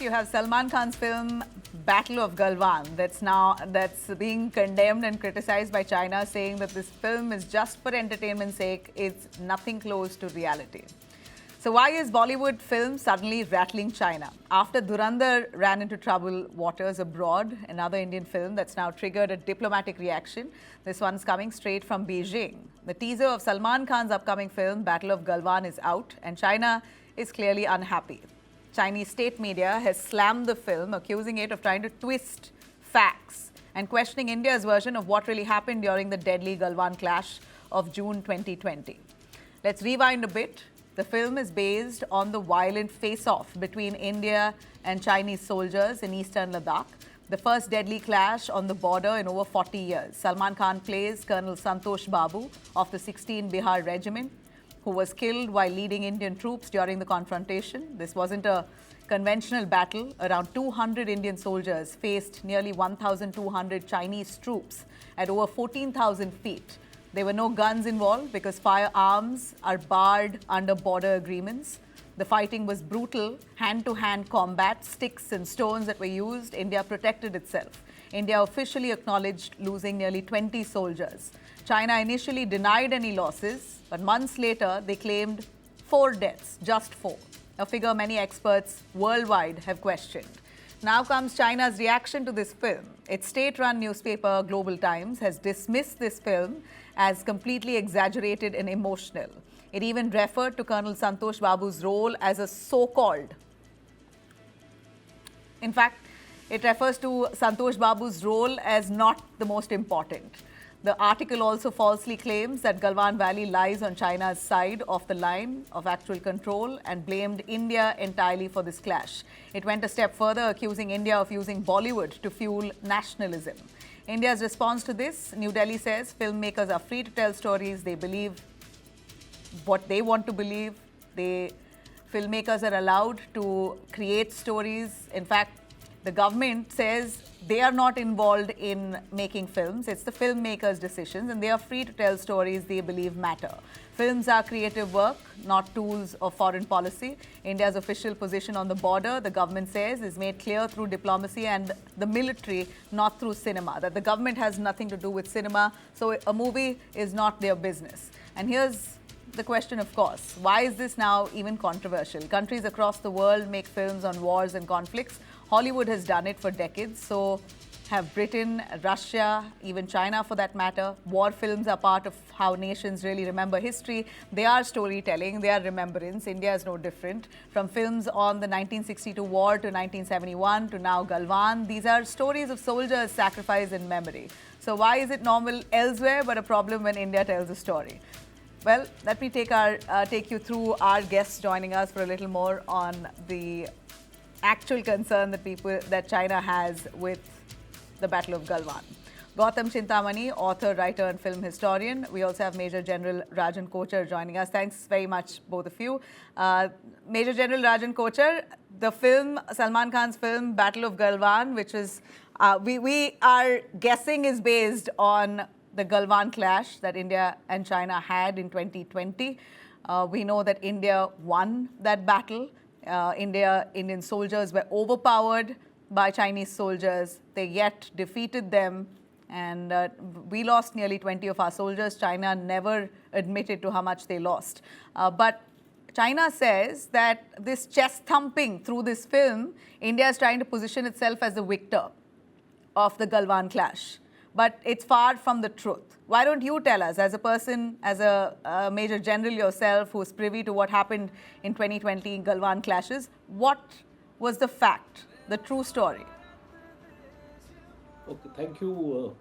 you have Salman Khan's film Battle of Galwan that's being condemned and criticized by China, saying that this film is just for entertainment's sake. It's nothing close to reality. So why is Bollywood film suddenly rattling China? After Dhurandhar ran into troubled waters abroad, another Indian film that's now triggered a diplomatic reaction. This one's coming straight from Beijing. The teaser of Salman Khan's upcoming film Battle of Galwan is out, and China is clearly unhappy. Chinese state media has slammed the film, accusing it of trying to twist facts and questioning India's version of what really happened during the deadly Galwan clash of June 2020. Let's rewind a bit. The film is based on the violent face-off between India and Chinese soldiers in eastern Ladakh, the first deadly clash on the border in over 40 years. Salman Khan plays Colonel Santosh Babu of the 16th Bihar Regiment, who was killed while leading Indian troops during the confrontation. This wasn't a conventional battle. Around 200 Indian soldiers faced nearly 1,200 Chinese troops at over 14,000 feet. There were no guns involved because firearms are barred under border agreements. The fighting was brutal, hand-to-hand combat, sticks and stones that were used. India protected itself. India officially acknowledged losing nearly 20 soldiers. China initially denied any losses, but months later they claimed 4 deaths, just 4, a figure many experts worldwide have questioned. Now comes China's reaction to this film. Its state-run newspaper, Global Times, has dismissed this film as completely exaggerated and emotional. It even referred to Colonel Santosh Babu's role as a so-called. In fact, it refers to Santosh Babu's role as not the most important. The article also falsely claims that Galwan Valley lies on China's side of the line of actual control and blamed India entirely for this clash. It went a step further, accusing India of using Bollywood to fuel nationalism. India's response to this, New Delhi says, filmmakers are free to tell stories. They believe what they want to believe. Filmmakers are allowed to create stories. In fact, the government says they are not involved in making films. It's the filmmakers' decisions, and they are free to tell stories they believe matter. Films are creative work, not tools of foreign policy. India's official position on the border, the government says, is made clear through diplomacy and the military, not through cinema. That the government has nothing to do with cinema, so a movie is not their business. And here's the question, of course, why is this now even controversial? Countries across the world make films on wars and conflicts. Hollywood has done it for decades, so have Britain, Russia, even China for that matter. War films are part of how nations really remember history. They are storytelling, they are remembrance. India is no different. From films on the 1962 war to 1971 to now Galwan, these are stories of soldiers' sacrifice and memory. So why is it normal elsewhere but a problem when India tells a story? Well, let me take you through our guests joining us for a little more on the actual concern that China has with the Battle of Galwan. Gautam Chintamani, author, writer and film historian. We also have Major General Rajan Kochar joining us. Thanks very much, both of you. Major General Rajan Kochar, the film, Salman Khan's film, Battle of Galwan, which is, we are guessing is based on the Galwan clash that India and China had in 2020. We know that India won that battle. Indian soldiers were overpowered by Chinese soldiers. They yet defeated them, and we lost nearly 20 of our soldiers. China never admitted to how much they lost. But China says that this chest thumping through this film, India is trying to position itself as the victor of the Galwan clash. But it's far from the truth. Why don't you tell us, as a person, as a Major General yourself who's privy to what happened in 2020 Galwan clashes, what was the fact, the true story? Okay, thank you,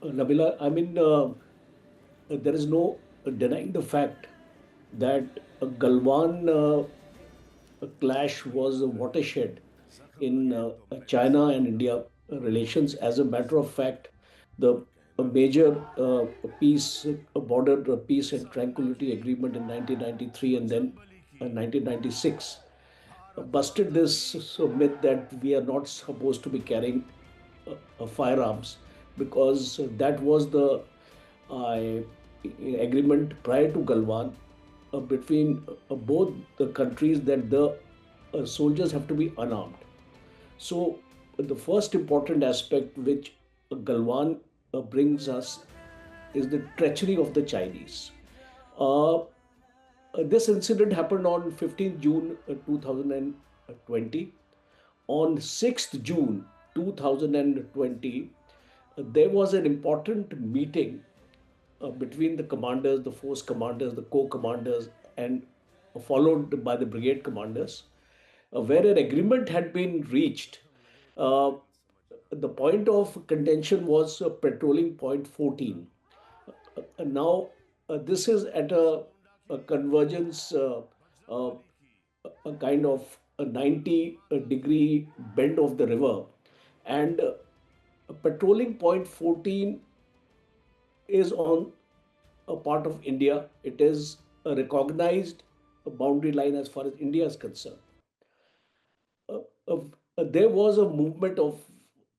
Nabila. I mean, there is no denying the fact that Galwan clash was a watershed in China and India relations. As a matter of fact, the major border peace and tranquility agreement in 1993 and then 1996 busted this myth that we are not supposed to be carrying firearms, because that was the agreement prior to Galwan between both the countries, that the soldiers have to be unarmed. So, the first important aspect which Galwan brings us is the treachery of the Chinese. Uh, this incident happened on 15th June 2020. On 6th June 2020, there was an important meeting between the commanders, the force commanders, the corps commanders, and followed by the brigade commanders, where an agreement had been reached. Uh, the point of contention was patrolling point 14. Now, this is at a convergence, uh, a kind of a 90-degree bend of the river. And patrolling point 14 is on a part of India. It is a recognized boundary line as far as India is concerned. uh, uh, there was a movement of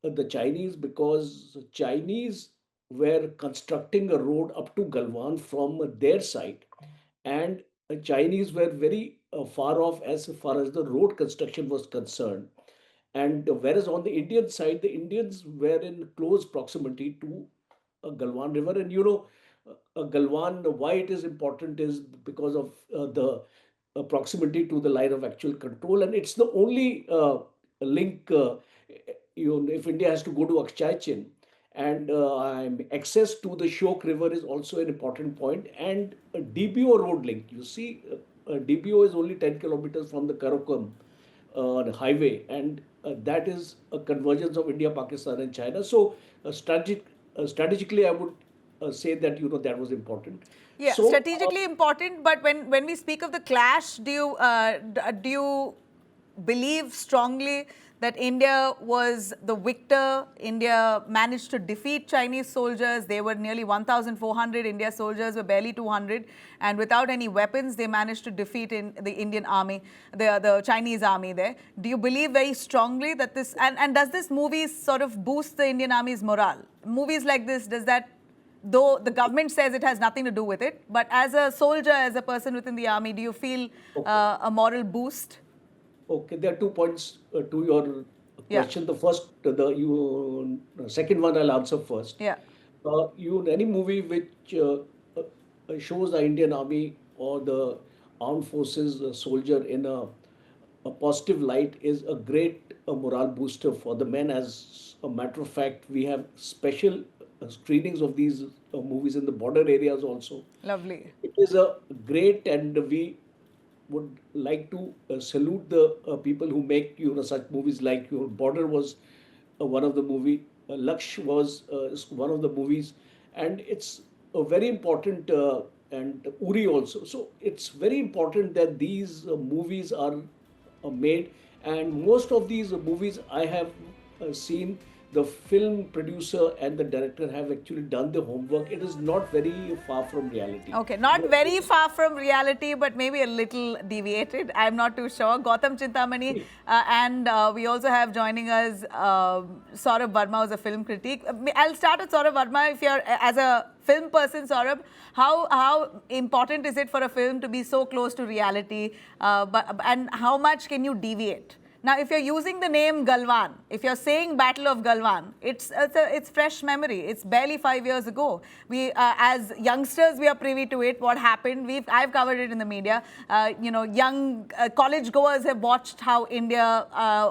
the Chinese because Chinese were constructing a road up to Galwan from their side, and Chinese were very far off as far as the road construction was concerned. And whereas on the Indian side, the Indians were in close proximity to Galwan River. And Galwan, why it is important is because of the proximity to the line of actual control. And it's the only link, if India has to go to Akshai, and access to the Shok River is also an important point. And a DBO road link, you see, DBO is only 10 kilometers from the Karakoram highway, and that is a convergence of India, Pakistan, and China. So, strategically, I would say that that was important. Yeah, So, strategically important. But when we speak of the clash, do you believe strongly that India was the victor? India managed to defeat Chinese soldiers. They were nearly 1,400. India soldiers were barely 200, and without any weapons, they managed to defeat the Indian army, the Chinese army there. Do you believe very strongly that this and does this movie sort of boost the Indian army's morale? Movies like this, does that, though the government says it has nothing to do with it, but as a soldier, as a person within the army, do you feel okay. a moral boost? Okay, there are 2 points to your Yeah, question. The first, second one, I'll answer first. yeah. Any movie which shows the Indian Army or the armed forces soldier in a positive light is a great morale booster for the men. As a matter of fact, we have special screenings of these movies in the border areas also. Lovely. It is a great, and we would like to salute the people who make such movies. Like your Border was one of the movie, Laksh was one of the movies, and it's a very important, and Uri also. So it's very important that these movies are made, and most of these movies I have seen, the film producer and the director have actually done the homework. It is not very far from reality. Okay, not very far from reality, but maybe a little deviated. I'm not too sure. Gautam Chintamani, and we also have joining us Saurabh Verma, who's a film critic. I'll start with Saurabh Verma. If you're, as a film person, Saurabh, how important is it for a film to be so close to reality, and how much can you deviate? Now, if you're using the name Galwan, if you're saying Battle of Galwan, it's fresh memory. It's barely 5 years ago. We, as youngsters, we are privy to it. What happened? I've covered it in the media. Young college goers have watched how India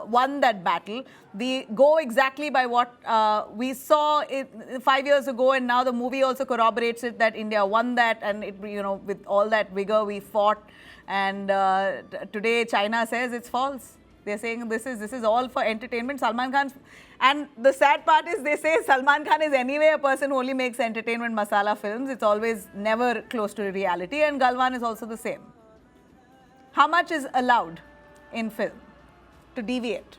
won that battle. We go exactly by what we saw 5 years ago, and now the movie also corroborates it that India won that, and with all that vigor we fought. And today, China says it's false. They're saying this is all for entertainment. Salman Khan, and the sad part is they say Salman Khan is anyway a person who only makes entertainment masala films. It's always never close to reality, and Galwan is also the same. How much is allowed in film to deviate?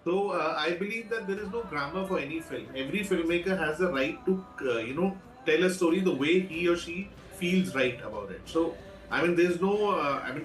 So I believe that there is no grammar for any film. Every filmmaker has the right to, tell a story the way he or she feels right about it. So I mean, there's no,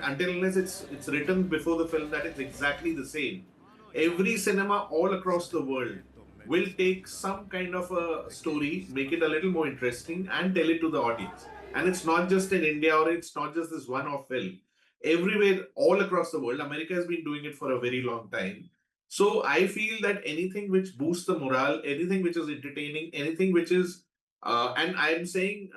until unless it's written before the film that it's exactly the same. Every cinema all across the world will take some kind of a story, make it a little more interesting, and tell it to the audience. And it's not just in India, or it's not just this one-off film. Everywhere, all across the world, America has been doing it for a very long time. So I feel that anything which boosts the morale, anything which is entertaining, anything which is, and I'm saying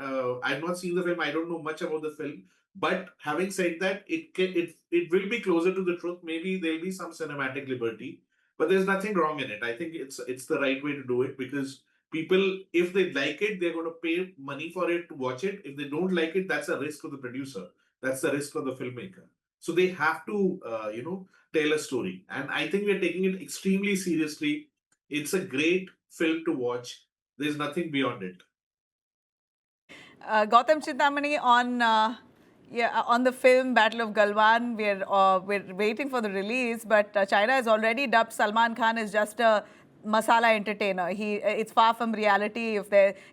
I've not seen the film, I don't know much about the film, but having said that, it will be closer to the truth. Maybe there'll be some cinematic liberty, but there's nothing wrong in it. I think it's the right way to do it because people, if they like it, they're going to pay money for it to watch it. If they don't like it, that's a risk of the producer. That's the risk of the filmmaker. So they have to, tell a story. And I think we're taking it extremely seriously. It's a great film to watch. There's nothing beyond it. Gautam Chintamani, on the film Battle of Galwan, we're waiting for the release, but China has already dubbed Salman Khan as just a masala entertainer. It's far from reality.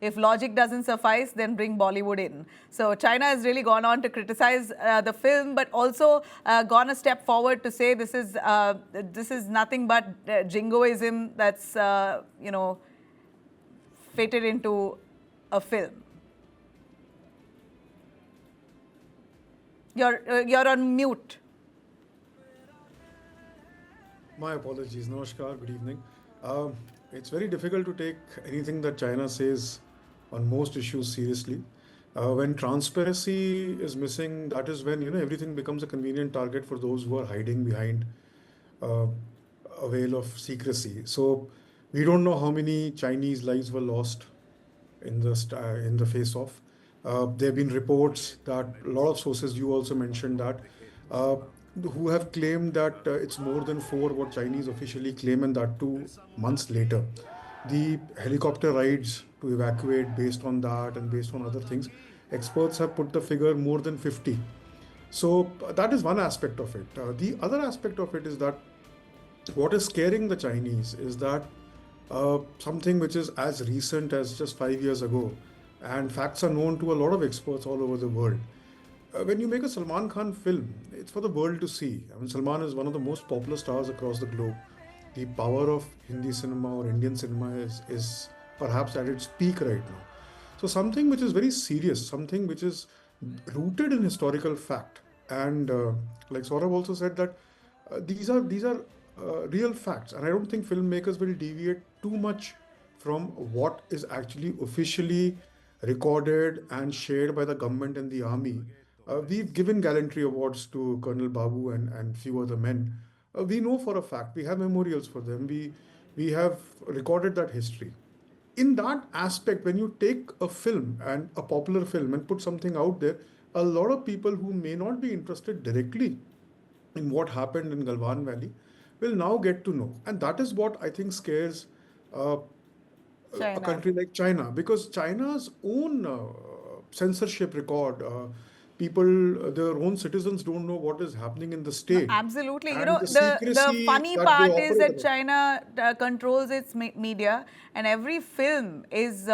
If logic doesn't suffice, then bring Bollywood in. So China has really gone on to criticize the film, but also gone a step forward to say this is nothing but jingoism that's fitted into a film. You're on mute. My apologies. Namaskar. Good evening. It's very difficult to take anything that China says on most issues seriously. When transparency is missing, that is when everything becomes a convenient target for those who are hiding behind uh, a veil of secrecy. So we don't know how many Chinese lives were lost in the face off. There have been reports that a lot of sources, you also mentioned that, uh, who have claimed that it's more than four what Chinese officially claim, and that 2 months later. The helicopter rides to evacuate based on that and based on other things, experts have put the figure more than 50. So that is one aspect of it. The other aspect of it is that what is scaring the Chinese is that something which is as recent as just 5 years ago, and facts are known to a lot of experts all over the world. When you make a Salman Khan film, it's for the world to see. I mean, Salman is one of the most popular stars across the globe. The power of Hindi cinema or Indian cinema is perhaps at its peak right now. So something which is very serious, something which is rooted in historical fact, and like Saurabh also said that these are real facts, and I don't think filmmakers will deviate too much from what is actually officially recorded and shared by the government and the army. We've given gallantry awards to Colonel Babu and few other men. We know for a fact, we have memorials for them. We have recorded that history. In that aspect, when you take a film and a popular film and put something out there, a lot of people who may not be interested directly in what happened in Galwan Valley will now get to know. And that is what I think scares uh, a China. country like China, because China's own censorship record, people, their own citizens don't know what is happening in the No, state. absolutely. And the The secrecy funny that they part is operate that about. China controls its media, and every film is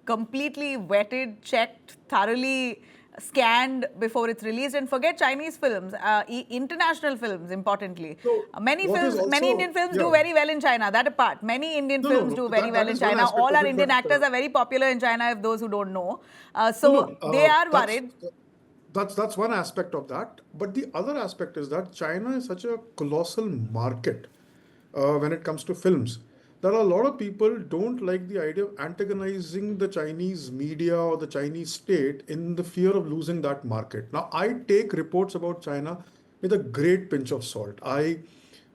completely vetted, checked, thoroughly scanned before it's released. And forget Chinese films, international films, importantly. So what is Many also, Indian films do yeah, very well in China. That apart, many Indian no, no, films no, do very well that in is one China. aspect All of our it, Indian but actors are very popular in China. If those who don't know, no, so they no, are worried. that's one aspect of that. But the other aspect is that China is such a colossal market when it comes to films. There are a lot of people don't like the idea of antagonizing the Chinese media or the Chinese state in the fear of losing that market. Now, I take reports about China with a great pinch of salt. I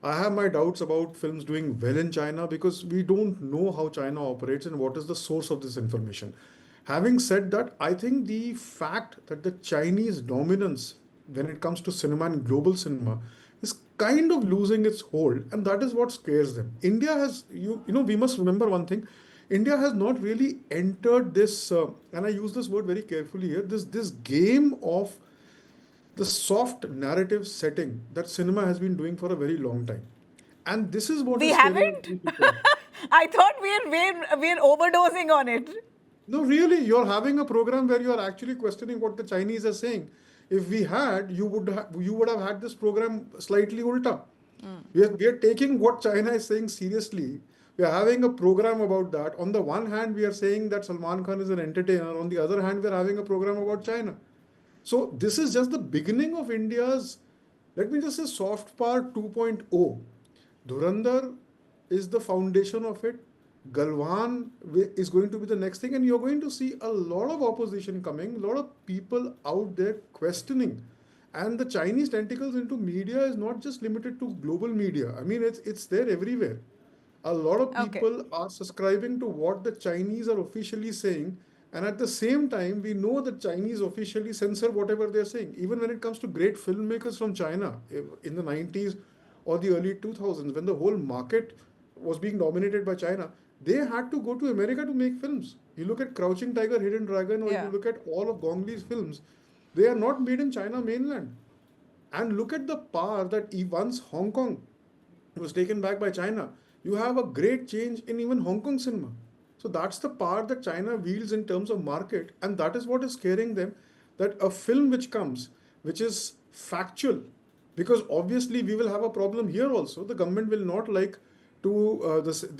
have my doubts about films doing well in China because we don't know how China operates and what is the source of this information. Having said that, I think the fact that the Chinese dominance when it comes to cinema and global cinema is kind of losing its hold, and that is what scares them. India has, we must remember one thing. India has not really entered this, and I use this word very carefully here. This game of the soft narrative setting that cinema has been doing for a very long time, and this is what We is scaring haven't. many people. I thought we're overdosing on it. No, really, you're having a program where you're actually questioning what the Chinese are saying. If we had, you would have had this program slightly ulta. We are taking what China is saying seriously. We are having a program about that. On the one hand, we are saying that Salman Khan is an entertainer. On the other hand, we are having a program about China. So this is just the beginning of India's, let me just say, soft power 2.0. Dhurandhar is the foundation of it. Galwan is going to be the next thing, and you're going to see a lot of opposition coming, a lot of people out there questioning. And the Chinese tentacles into media is not just limited to global media. I mean, it's there everywhere. A lot of Okay. people are subscribing to what the Chinese are officially saying, and at the same time, we know that Chinese officially censor whatever they're saying. Even when it comes to great filmmakers from China in the 90s or the early 2000s, when the whole market was being dominated by China, they had to go to America to make films. You look at Crouching Tiger, Hidden Dragon, or Yeah. you look at all of Gong Li's films, they are not made in China mainland. And look at the power that once Hong Kong was taken back by China, you have a great change in even Hong Kong cinema. So that's the power that China wields in terms of market, and that is what is scaring them. That a film which comes, which is factual, because obviously we will have a problem here also. The government will not like to.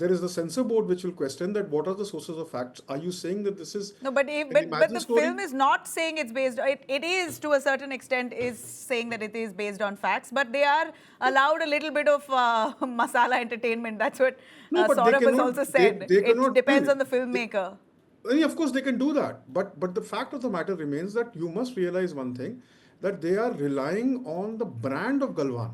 There is the censor board which will question that what are the sources of facts. Are you saying that this is No, but an but imagined the story? film is not saying it's based. It is to a certain extent is saying that it is based on facts, but they are allowed a little bit of masala entertainment. That's what No, but they Saurabh has cannot. also said. They It cannot. depends on the filmmaker. I mean, of course, they can do that, but the fact of the matter remains that you must realize one thing, that they are relying on the brand of Galwan.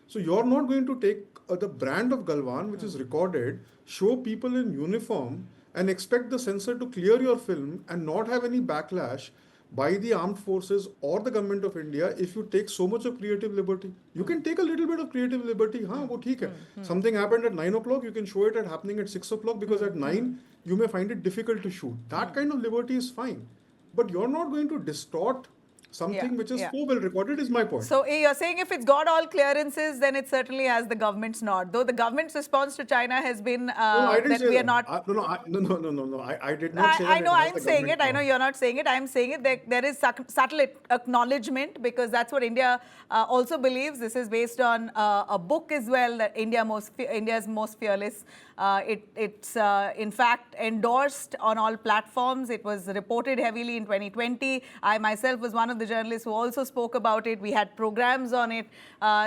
So you're not going to take the brand of Galwan, which is recorded, show people in uniform, and expect the censor to clear your film and not have any backlash by the armed forces or the government of India if you take so much of creative liberty. You can take a little bit of creative liberty, wo theek hai. Something happened at 9 o'clock, you can show it at happening at 6 o'clock because at 9 you may find it difficult to shoot. That kind of liberty is fine. But you're not going to distort something Yeah, which is yeah. so well recorded, is my point. So you're saying if it's got all clearances, then it certainly has the government's nod. Though the government's response to China has been No, I didn't that say we are that. not. No. I did not say that. I know It has I'm the saying government it. I know nod. you're not saying it. I'm saying it. There is subtle acknowledgement because that's what India also believes. This is based on a book as well that India's Most Fearless. It's in fact endorsed on all platforms. It was reported heavily in 2020. I myself was one of the journalists who also spoke about it. We had programs on it.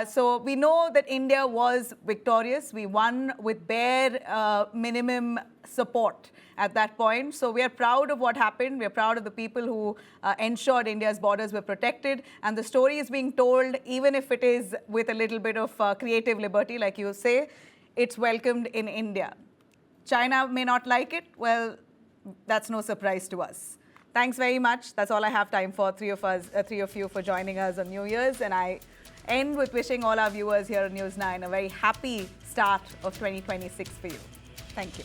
So we know that India was victorious. We won with bare minimum support at that point. So we are proud of what happened. We are proud of the people who ensured India's borders were protected. And the story is being told, even if it is with a little bit of creative liberty, like you say, it's welcomed in India. China may not like it. Well, that's no surprise to us. Thanks very much. That's all I have time for. Three of you for joining us on New Year's. And I end with wishing all our viewers here on News 9 a very happy start of 2026 for you. Thank you.